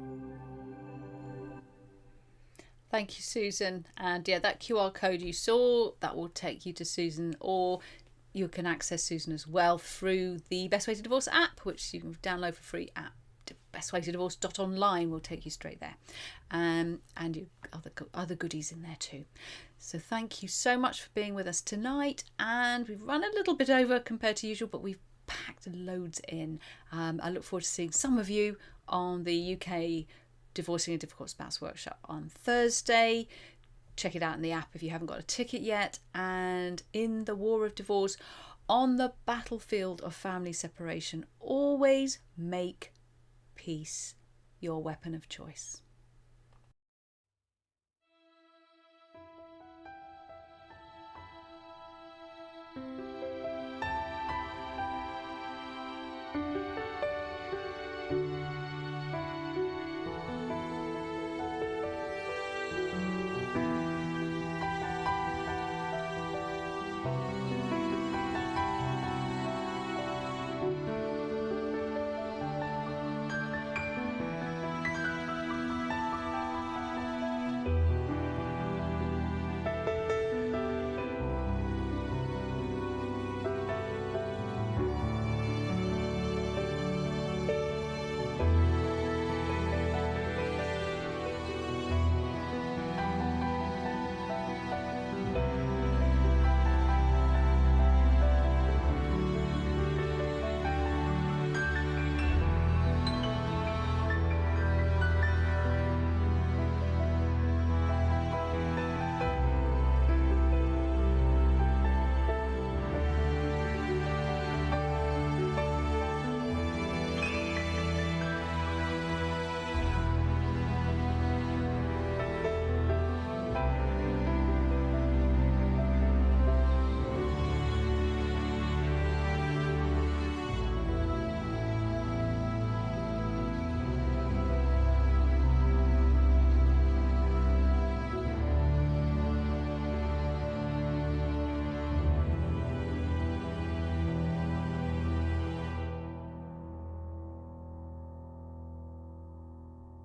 S1: Thank you, Susan. And yeah, that QR code you saw, that will take you to Susan, or you can access Susan as well through the Best Way to Divorce app, which you can download for free at bestwaytodivorce.online. Will take you straight there. And you other goodies in there too. So thank you so much for being with us tonight. And we've run a little bit over compared to usual, but we've packed loads in. I look forward to seeing some of you on the UK Divorcing a Difficult Spouse workshop on Thursday. Check it out in the app if you haven't got a ticket yet. And in the war of divorce, on the battlefield of family separation, always make peace your weapon of choice.